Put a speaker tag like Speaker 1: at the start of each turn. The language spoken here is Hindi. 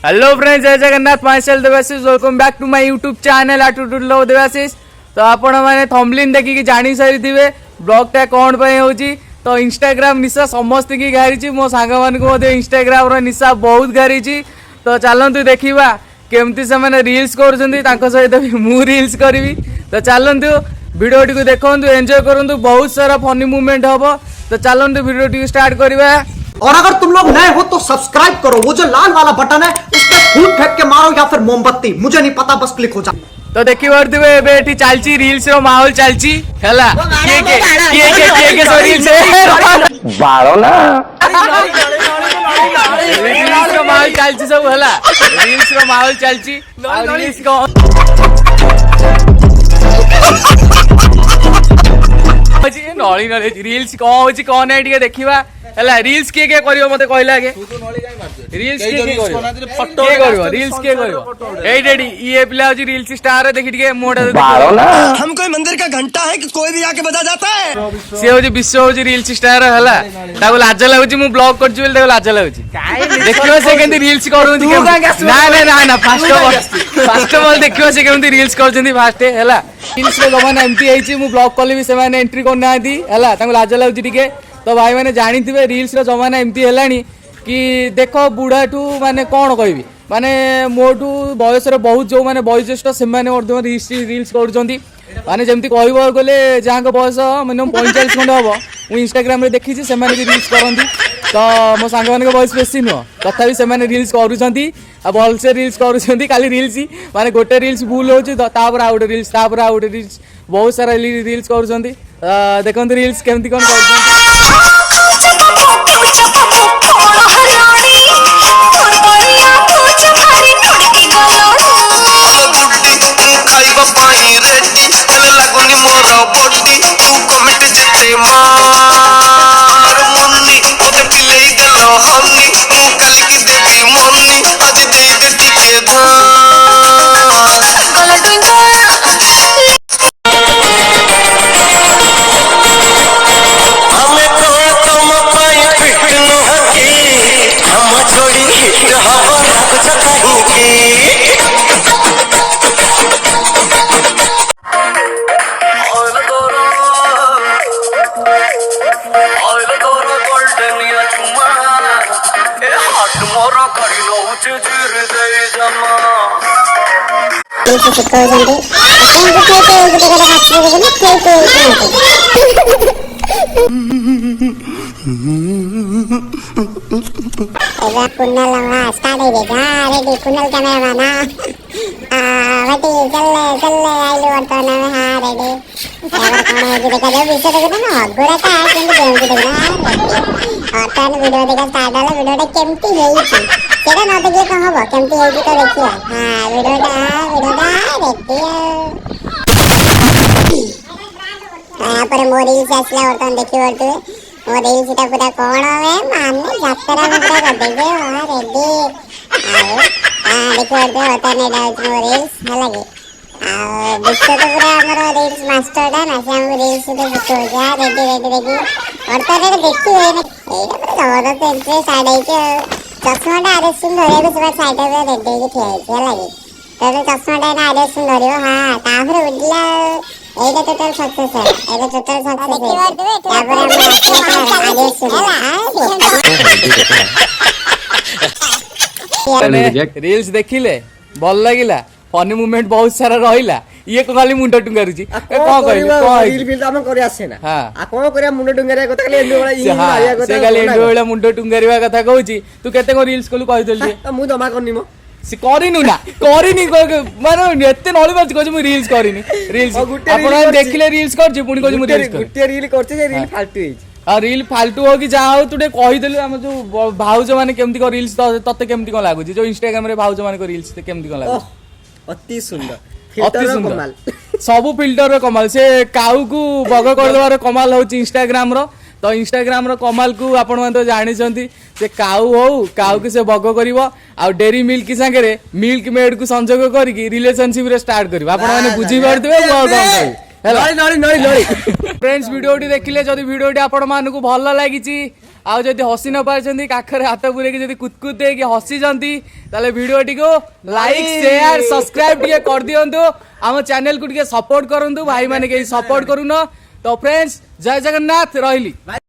Speaker 1: Hello friends, Jai Jagannath. Myself Devashish, welcome back to my YouTube channel attitude love Devashish. तो आपण मैंने थंबनेल देखिकी जानी सारी थे ब्लॉगटा कौन पे होची। तो इंस्टाग्राम निशा समस्त की घारी, मो सांग मान इंस्टाग्राम निशा बहुत घारी। तो चलतु देखा केमती से मैंने रील्स कर सहित मु रील्स करी। तो चलतु वीडियो टी देखु, एंजॉय करूँ, बहुत सारा फनी मूवमेंट हम। तो चलतु वीडियो टी स्टार्ट करवा।
Speaker 2: और अगर तुम लोग नए हो तो सब्सक्राइब करो, वो जो लाल वाला बटन है उस पे फूट फेंक के मारो या फिर मोमबत्ती, मुझे नहीं पता, बस क्लिक हो जाए।
Speaker 1: तो देखी पारे एबे चलची रील्स रो माहौल चलची हैला के सो रील्स बाड़ो ना रील्स रो माहौल चलची सब हैला। रील्स रो माहौल चलची रील्स को नली नली रील्स कौन होची कौन है टिके देखिबा हैला। रील्स के करियो मते कहला आगे। रील्स के करियो रील्स के करियो ए डेडी ये पिला होची रील्स स्टार देखि टिके मोडा बाड़ो ना।
Speaker 3: हम कोई मंदिर का घंटा है कि कोई भी आके बजा जाता है।
Speaker 1: से होची विश्व होची रील्स स्टार हैला। ताको लाज लागुची मु ब्लॉग करची बेल ताको लाज लागुची। देखियो से केंती रील्स करूंती ना ना फर्स्ट ऑफ ऑल देखियो से केंती रील्स करचंती फास्ट हैला। रील्स रे जमाना एमती आइची, मु ब्लॉग कली भी से माने एंट्री करना आदी हैला। ताको लाज लागुची टिके। तो भाई मैंने जानी थे रील्स रो जमाना एमती हेलानी कि देख बुढ़ा ठू माने कौन कहबी माने मोठू बयस बहुत जो माने वयोज्येष्ठ से रील्स करुँच माने जमती कह गले जहाँ बयस मिनिमम 45 खंड हम मुझे इंस्टाग्राम रे देखी से रील्स करती। तो मो सांग मान बयस बेसी नुह तथा से रील्स करुँच भलसे रील्स करुँच। खाली रील्स माने गोटे रील्स भूल हो आउ गोटे रील्स आउ गोटे रील्स बहुत सारा रील्स करुँच। देखो रील्स केमती कौन कर
Speaker 4: कुन्नल स्टार्ट रेडी कुन्नल कैमरामैन रेडी चल आइलो वर्तमान में। हां रेडी एवर कोन है देखा जाओ विषय देखो ना गोराटा केमती केमती देखो और तान वीडियो देखा स्टार्ट वाला वीडियोटा केमती हेइची सेटा न देखिए कहबो केमती हेइची तो देखियो। हां वीडियोटा देखियो यहाँ पर मोरी से असला वर्तमान देखियो वर्तु मोरी सीटा पूरा कोण है माने यात्रा में पूरा कर देबे। हां रेडी आओ हां देखियो वर्तु वर्तमान एडा मोरी हला के आ विश्व तो पूरा हमर रील्स मास्टर डा ना से हम रील्स तो देखो जा रेडी देखी वर्तमान देखी है ना एटा पूरा जबरदस्त इंटरेस्ट आ गई के चश्माटा आरे सुंदर है सब साइड में रेडी की ठिया है लगे। तो चश्माटा ना आरे सुंदर हो। हां तापर उडला एटा टोटल सक्सेस है एटा टोटल सक्सेस है। तापर हम आरे
Speaker 1: सुन रील्स देखिले भल लागिला फनी मूवमेंट बहुत सारा रहिला। ये खाली मुंड टुंगारुची कोन कहले कोन रील फिल हम करि आसे ना। हां आ कोन करिया मुंड टुंगारिया कथा खाली एंडो वाला इ मारिया कथा से खाली एंडो वाला मुंड टुंगारिया कथा कहूची। तू केते को रील्स कलु कहि देली मु जमा करनी मो से करिनु ना करिनी माने एते नळी बाज कहू मु रील्स करिनी रील्स आपण देखिले रील्स करजी पुनी कहू मु रील्स कर गुटे रील करछे जे रील फालतू हेछि। आ रील फालतू हो कि जा हो तुटे कहि देलु हम जो भाउज माने केमती को रील्स तते केमती को लागुची जो इंस्टाग्राम रे भाउज माने को रील्स केमती को लागु अति सुंदर कमाल सब फिल्टर रो कमाल से काऊ को बग कर देवार कमाल होची इंस्टाग्राम रो। तो इंस्टाग्राम रो कमाल को आपण मन तो जानि छंती से काऊ हो काऊ के से बग करिवो आ डेरी मिल्क संगे रे मिल्क मेड को संजोग करी रिलेशनशिप रे स्टार्ट करिवो। आपण माने बुझी पारथिबे कोन कहि फ्रेंड्स वीडियो देखिले जदि वीडियो आपण मानकु भल लागिची ଆଉ ଯଦି ହସି ନ ପାରୁଛନ୍ତି କାଖରେ ହାତ ପୁରେଇକି ଯଦି କୁତକୁତ ହେଇକି ହସିଛନ୍ତି ତାହେଲେ ଭିଡ଼ିଓଟିକୁ ଲାଇକ୍ ସେୟାର ସବସ୍କ୍ରାଇବ ଟିକେ କରିଦିଅନ୍ତୁ। ଆମ ଚ୍ୟାନେଲକୁ ଟିକେ ସପୋର୍ଟ କରନ୍ତୁ, ଭାଇମାନେ କେହି ସପୋର୍ଟ କରୁନ। ତ ଫ୍ରେଣ୍ଡସ୍ ଜୟ ଜଗନ୍ନାଥ ରହିଲି।